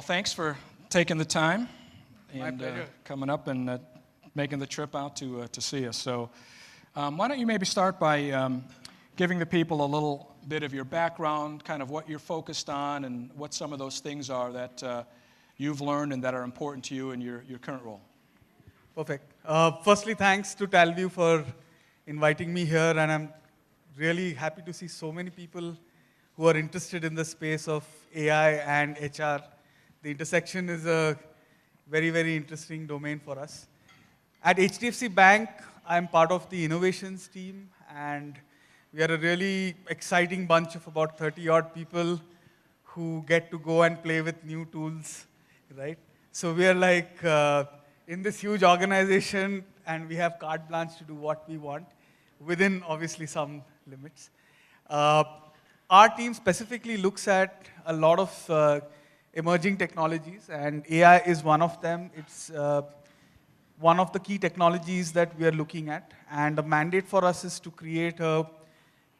thanks for taking the time and coming up and making the trip out to see us. So why don't you maybe start by giving the people a little bit of your background, kind of what you're focused on, and what some of those things are that you've learned and that are important to you in your current role. Perfect. Firstly, thanks to Talview for inviting me here, and I'm really happy to see so many people who are interested in the space of AI and HR. The intersection is a very, very interesting domain for us. At HDFC Bank, I'm part of the innovations team, and we are a really exciting bunch of about 30-odd people who get to go and play with new tools, right? So we are like in this huge organization, and we have carte blanche to do what we want, within obviously some limits. Our team specifically looks at a lot of emerging technologies, and AI is one of them. It's one of the key technologies that we are looking at, and the mandate for us is to create a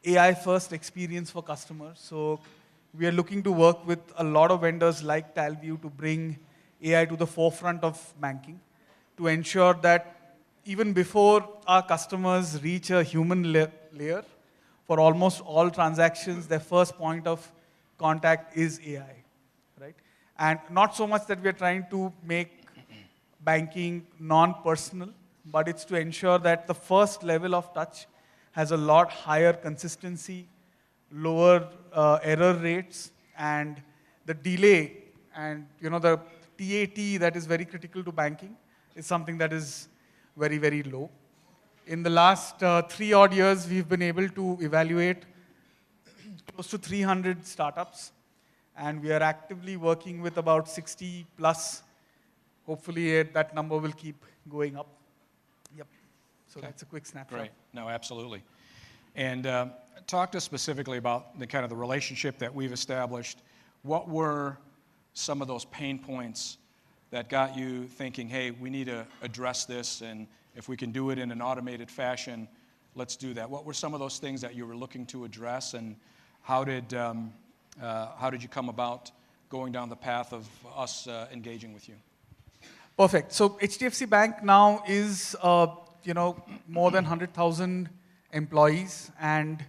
AI-first experience for customers. So we are looking to work with a lot of vendors like Talview to bring AI to the forefront of banking, to ensure that even before our customers reach a human layer, for almost all transactions, their first point of contact is AI, right? And not so much that we are trying to make banking non-personal, but it's to ensure that the first level of touch has a lot higher consistency, lower error rates, and the delay and the TAT that is very critical to banking is something that is very, very low. In the last 3 odd years, we've been able to evaluate close to 300 startups, and we are actively working with about 60 plus. Hopefully that number will keep going up. Yep. So that's a quick snapshot. Great. No, absolutely. And talk to us specifically about the kind of the relationship that we've established. What were some of those pain points that got you thinking, hey, we need to address this, and if we can do it in an automated fashion, let's do that? What were some of those things that you were looking to address, and how did you come about going down the path of us engaging with you? Perfect. So HDFC Bank now is more than 100,000 employees, and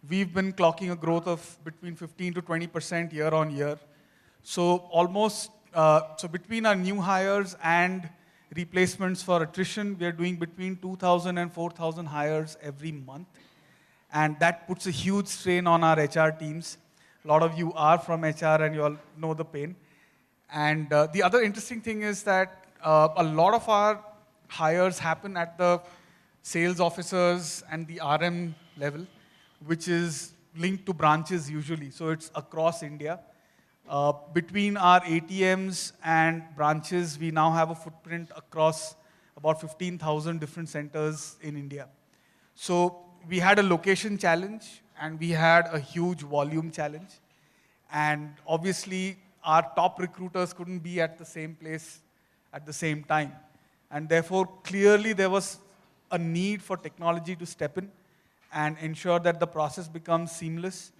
we've been clocking a growth of between 15 to 20% year on year. So almost between our new hires and replacements for attrition, we are doing between 2,000 and 4,000 hires every month, and that puts a huge strain on our HR teams. A lot of you are from HR, and you all know the pain. And the other interesting thing is that a lot of our hires happen at the sales officers and the RM level, which is linked to branches usually. So it's across India. Between our ATMs and branches, we now have a footprint across about 15,000 different centers in India. So we had a location challenge, and we had a huge volume challenge. And obviously, our top recruiters couldn't be at the same place at the same time. And therefore, clearly there was a need for technology to step in and ensure that the process becomes seamless,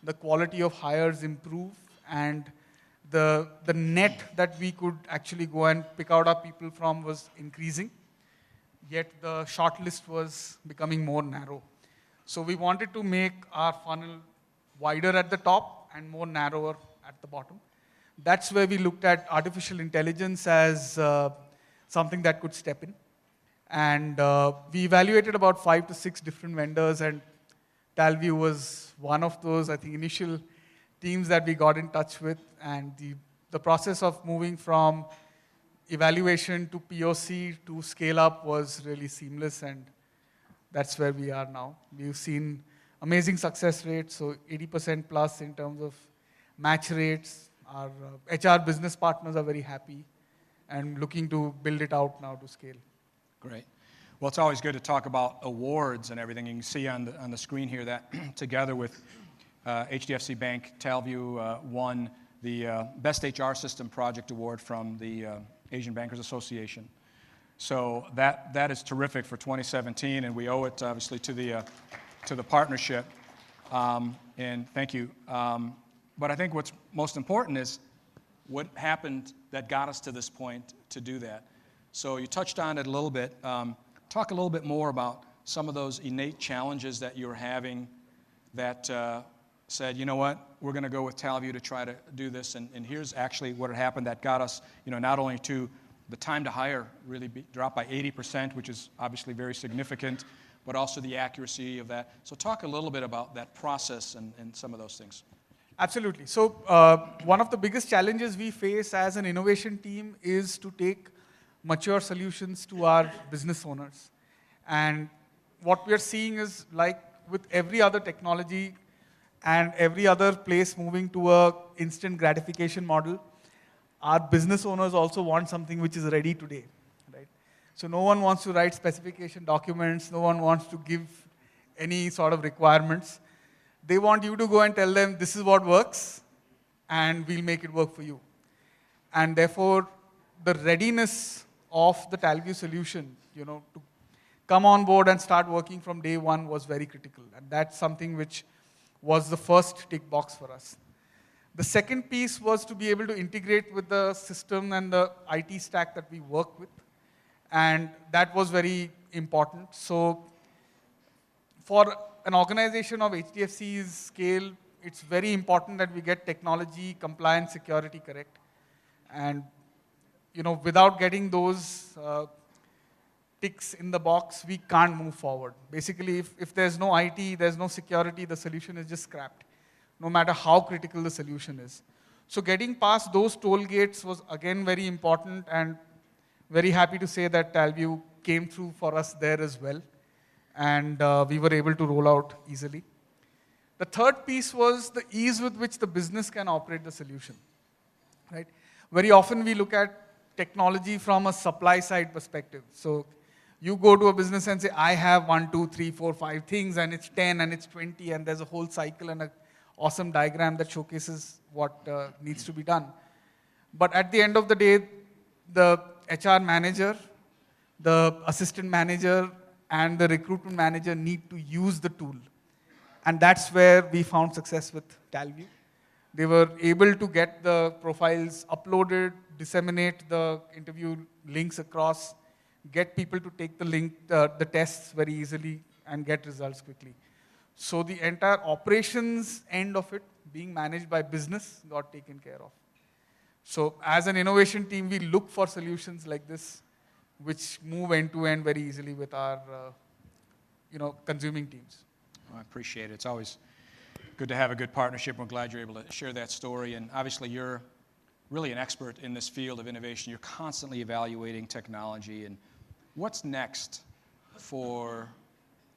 the quality of hires improve, and the net that we could actually go and pick out our people from was increasing, yet the short list was becoming more narrow. So we wanted to make our funnel wider at the top and more narrower at the bottom. That's where we looked at artificial intelligence as something that could step in. And we evaluated about 5 to 6 different vendors, and Talview was one of those, I think, initial teams that we got in touch with. And the process of moving from evaluation to POC to scale up was really seamless, and that's where we are now. We've seen amazing success rates, so 80% plus in terms of match rates. Our HR business partners are very happy and looking to build it out now to scale. Great. Well, it's always good to talk about awards and everything. You can see on the screen here that together with HDFC Bank, Talview won the Best HR System Project Award from the Asian Bankers Association. So that is terrific for 2017, and we owe it obviously to the partnership. And thank you. But I think what's most important is what happened that got us to this point to do that. So you touched on it a little bit. Talk a little bit more about some of those innate challenges that you're having that said, you know what, we're going to go with Talview to try to do this, and here's actually what had happened that got us, not only to the time to hire really dropped by 80%, which is obviously very significant, but also the accuracy of that. So talk a little bit about that process and some of those things. Absolutely. So one of the biggest challenges we face as an innovation team is to take mature solutions to our business owners. And what we are seeing is, like with every other technology and every other place moving to a instant gratification model, our business owners also want something which is ready today, right? So no one wants to write specification documents, no one wants to give any sort of requirements. They want you to go and tell them, this is what works, and we'll make it work for you. And therefore, the readiness of the Talview solution, to come on board and start working from day one was very critical. And that's something which was the first tick box for us. The second piece was to be able to integrate with the system and the IT stack that we work with. And that was very important. So for an organization of HDFC's scale, it's very important that we get technology, compliance, security correct. And without getting those ticks in the box, we can't move forward. Basically, if there's no IT, there's no security, the solution is just scrapped, no matter how critical the solution is. So getting past those toll gates was, again, very important, and very happy to say that Talview came through for us there as well, and we were able to roll out easily. The third piece was the ease with which the business can operate the solution, right? Very often we look at technology from a supply side perspective. So you go to a business and say, I have 1, 2, 3, 4, 5 things, and it's 10, and it's 20, and there's a whole cycle and an awesome diagram that showcases what needs to be done. But at the end of the day, the HR manager, the assistant manager, and the recruitment manager need to use the tool. And that's where we found success with Talview. They were able to get the profiles uploaded, disseminate the interview links across, get people to take the tests very easily, and get results quickly. So the entire operations end of it, being managed by business, got taken care of. So as an innovation team, we look for solutions like this, which move end to end very easily with our consuming teams. I appreciate it. It's always good to have a good partnership. We're glad you're able to share that story. And obviously, you're really an expert in this field of innovation. You're constantly evaluating technology. And what's next for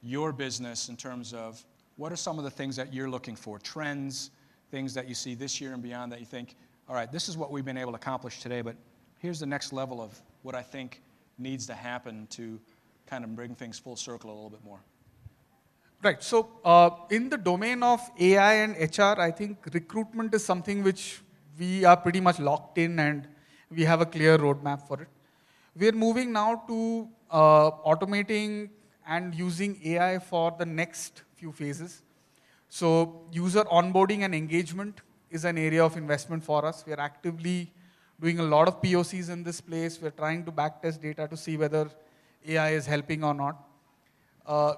your business in terms of what are some of the things that you're looking for, trends, things that you see this year and beyond that you think, all right, this is what we've been able to accomplish today, but here's the next level of what I think needs to happen to kind of bring things full circle a little bit more. Right. So in the domain of AI and HR, I think recruitment is something which we are pretty much locked in, and we have a clear roadmap for it. We are moving now to automating and using AI for the next few phases. So user onboarding and engagement is an area of investment for us. We are actively doing a lot of POCs in this place. We're trying to backtest data to see whether AI is helping or not.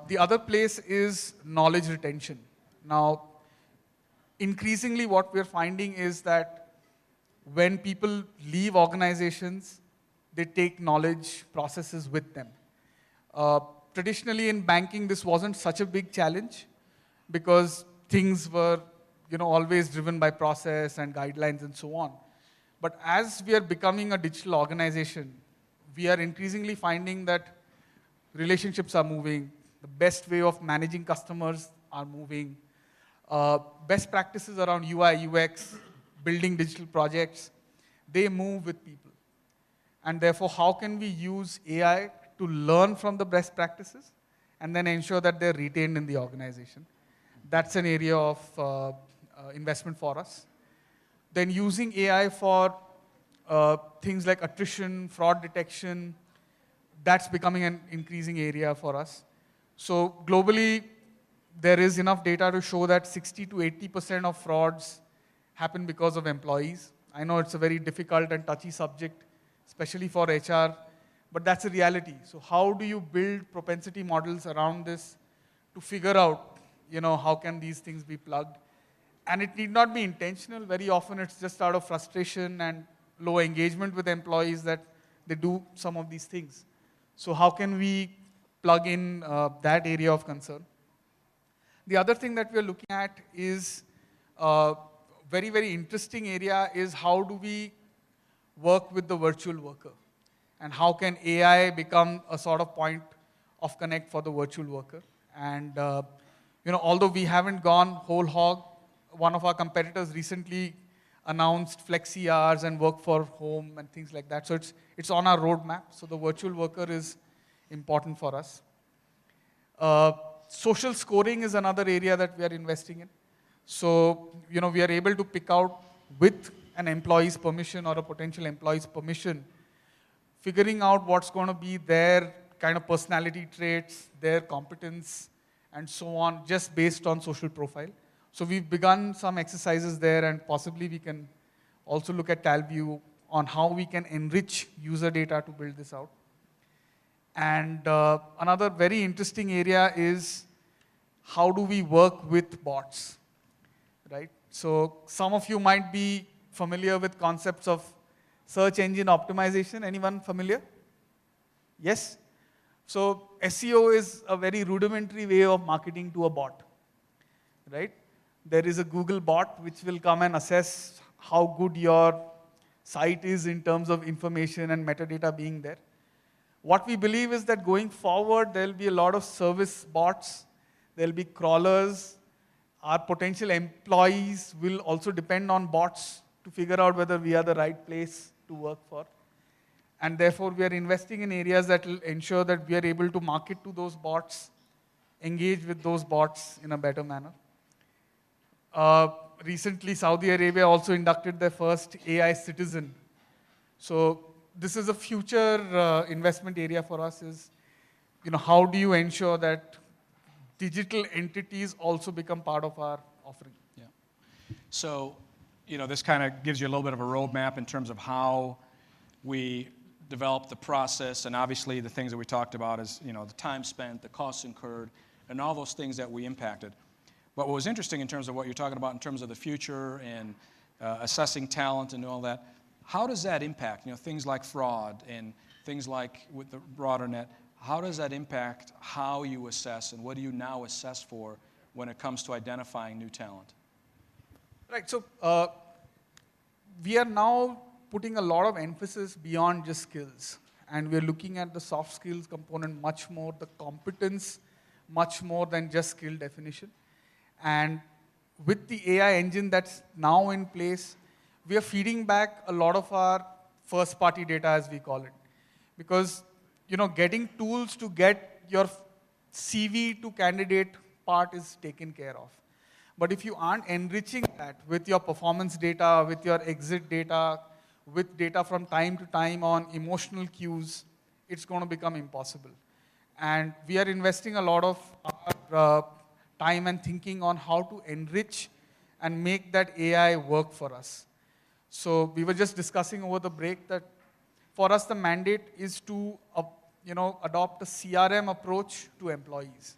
The other place is knowledge retention. Now, increasingly what we're finding is that when people leave organizations, they take knowledge processes with them. Traditionally in banking, this wasn't such a big challenge because things were always driven by process and guidelines and so on. But as we are becoming a digital organization, we are increasingly finding that relationships are moving, the best way of managing customers are moving, best practices around UI, UX, building digital projects, they move with people. And therefore, how can we use AI to learn from the best practices and then ensure that they're retained in the organization? That's an area of investment for us. Then using AI for things like attrition, fraud detection, that's becoming an increasing area for us. So globally, there is enough data to show that 60 to 80% of frauds happen because of employees. I know it's a very difficult and touchy subject, especially for HR, but that's a reality. So how do you build propensity models around this to figure out, how can these things be plugged? And it need not be intentional. Very often it's just out of frustration and low engagement with employees that they do some of these things. So how can we plug in that area of concern? The other thing that we're looking at is very, very interesting area is how do we work with the virtual worker? And how can AI become a sort of point of connect for the virtual worker? And although we haven't gone whole hog, one of our competitors recently announced flexi hours and work for home and things like that. So it's on our roadmap. So the virtual worker is important for us. Social scoring is another area that we are investing in. So, we are able to pick out with an employee's permission or a potential employee's permission, figuring out what's going to be their kind of personality traits, their competence, and so on, just based on social profile. So we've begun some exercises there, and possibly we can also look at Talview on how we can enrich user data to build this out. And another very interesting area is how do we work with bots, right? So some of you might be familiar with concepts of search engine optimization. Anyone familiar? Yes? So SEO is a very rudimentary way of marketing to a bot, right? There is a Google bot which will come and assess how good your site is in terms of information and metadata being there. What we believe is that going forward, there will be a lot of service bots, there will be crawlers. Our potential employees will also depend on bots to figure out whether we are the right place to work for. And therefore, we are investing in areas that will ensure that we are able to market to those bots, engage with those bots in a better manner. Recently, Saudi Arabia also inducted their first AI citizen. So this is a future investment area for us is, how do you ensure that digital entities also become part of our offering? Yeah. So, this kind of gives you a little bit of a roadmap in terms of how we develop the process, and obviously the things that we talked about is, the time spent, the costs incurred, and all those things that we impacted. But what was interesting in terms of what you're talking about in terms of the future and assessing talent and all that, how does that impact, things like fraud and things like with the broader net, how does that impact how you assess and what do you now assess for when it comes to identifying new talent? Right, so we are now putting a lot of emphasis beyond just skills. And we're looking at the soft skills component much more, the competence much more than just skill definition. And with the AI engine that's now in place, we are feeding back a lot of our first-party data, as we call it. Because, getting tools to get your CV to candidate part is taken care of. But if you aren't enriching that with your performance data, with your exit data, with data from time to time on emotional cues, it's going to become impossible. And we are investing a lot of our time and thinking on how to enrich and make that AI work for us. So we were just discussing over the break that for us the mandate is to adopt a CRM approach to employees.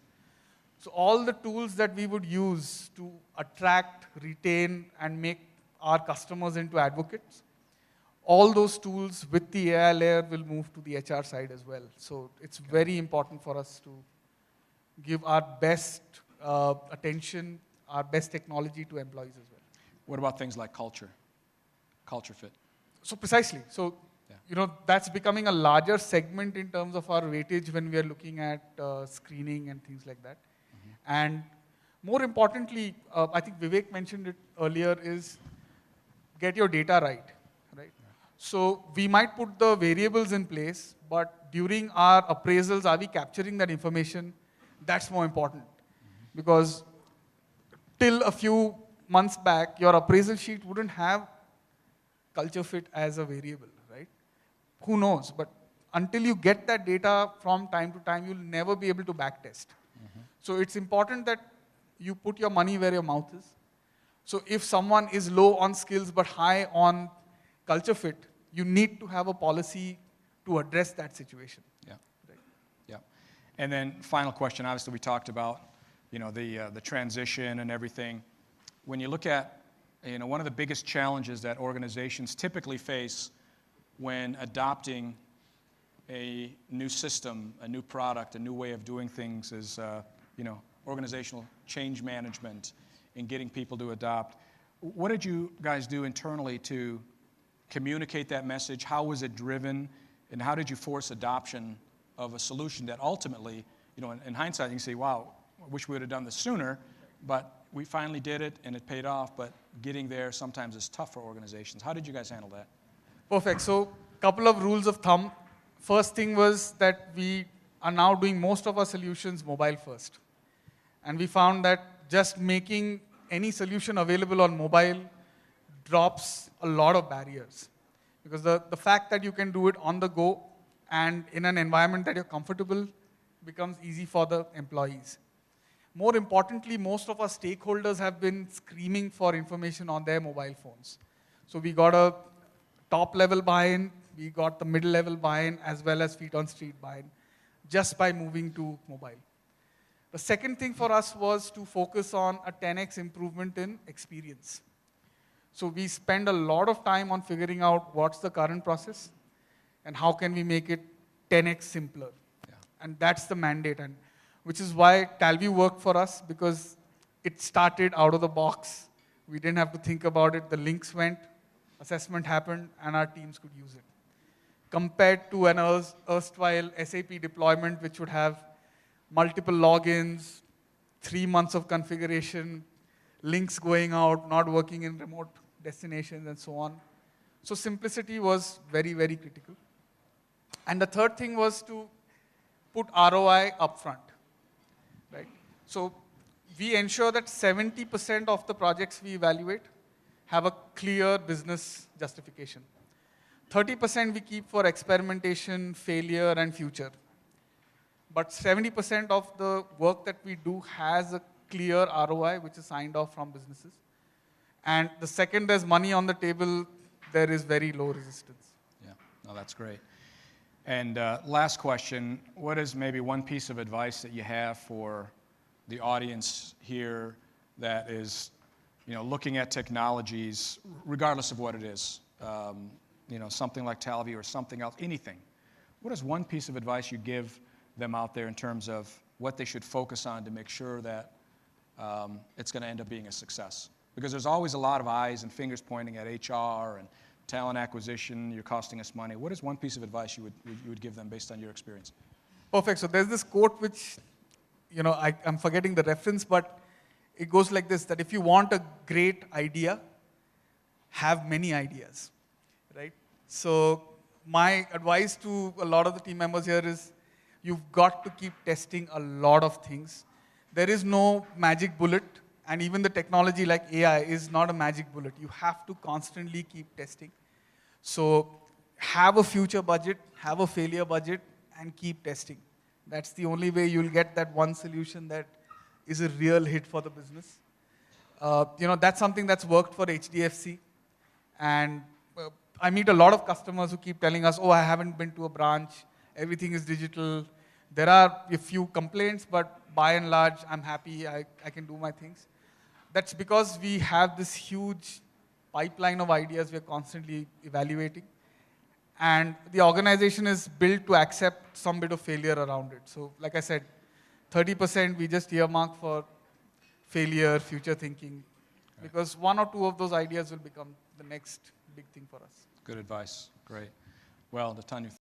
So all the tools that we would use to attract, retain, and make our customers into advocates, all those tools with the AI layer will move to the HR side as well. So it's very important for us to give our best attention, our best technology to employees as well. What about things like culture fit? So precisely. So, that's becoming a larger segment in terms of our weightage when we are looking at screening and things like that. Mm-hmm. And more importantly, I think Vivek mentioned it earlier, is get your data right? So we might put the variables in place, but during our appraisals, are we capturing that information? That's more important. Mm-hmm. Because till a few months back, your appraisal sheet wouldn't have culture fit as a variable, right? Who knows? But until you get that data from time to time, you'll never be able to backtest. Mm-hmm. So it's important that you put your money where your mouth is. So if someone is low on skills but high on culture fit, you need to have a policy to address that situation. Yeah. Right. Yeah. And then final question, obviously we talked about, the transition and everything. When you look at, one of the biggest challenges that organizations typically face when adopting a new system, a new product, a new way of doing things is, organizational change management and getting people to adopt. What did you guys do internally to communicate that message? How was it driven? And how did you force adoption of a solution that ultimately, in hindsight, you can say, wow, I wish we would have done this sooner, but we finally did it and it paid off, but getting there sometimes is tough for organizations. How did you guys handle that? Perfect. So, couple of rules of thumb. First thing was that we are now doing most of our solutions mobile first. And we found that just making any solution available on mobile drops a lot of barriers. Because the fact that you can do it on the go and in an environment that you're comfortable becomes easy for the employees. More importantly, most of our stakeholders have been screaming for information on their mobile phones. So we got a top-level buy-in, we got the middle-level buy-in, as well as feet-on-street buy-in, just by moving to mobile. The second thing for us was to focus on a 10x improvement in experience. So we spend a lot of time on figuring out what's the current process and how can we make it 10x simpler. Yeah. And that's the mandate, and which is why Talview worked for us, because it started out of the box. We didn't have to think about it. The links went, assessment happened, and our teams could use it. Compared to an erstwhile SAP deployment, which would have multiple logins, 3 months of configuration, links going out, not working in remote destinations, and so on. So simplicity was very, very critical. And the third thing was to put ROI upfront, right? So we ensure that 70% of the projects we evaluate have a clear business justification. 30% we keep for experimentation, failure, and future. But 70% of the work that we do has a clear ROI, which is signed off from businesses. And the second there's money on the table, there is very low resistance. Yeah, no, that's great. And last question, what is maybe one piece of advice that you have for the audience here that is, looking at technologies, regardless of what it is, something like Talview or something else, anything. What is one piece of advice you give them out there in terms of what they should focus on to make sure that it's going to end up being a success? Because there's always a lot of eyes and fingers pointing at HR and talent acquisition, you're costing us money. What is one piece of advice you would give them based on your experience? Perfect. So there's this quote which, I'm forgetting the reference, but it goes like this, that if you want a great idea, have many ideas, right? So my advice to a lot of the team members here is you've got to keep testing a lot of things. There is no magic bullet, and even the technology like AI is not a magic bullet. You have to constantly keep testing. So have a future budget, have a failure budget, and keep testing. That's the only way you'll get that one solution that is a real hit for the business. That's something that's worked for HDFC. And I meet a lot of customers who keep telling us, oh, I haven't been to a branch, everything is digital. There are a few complaints, but by and large, I'm happy, I can do my things. That's because we have this huge pipeline of ideas we're constantly evaluating. And the organization is built to accept some bit of failure around it. So like I said, 30% we just earmark for failure, future thinking, because one or two of those ideas will become the next big thing for us. Good advice. Great. Well, Devatanu,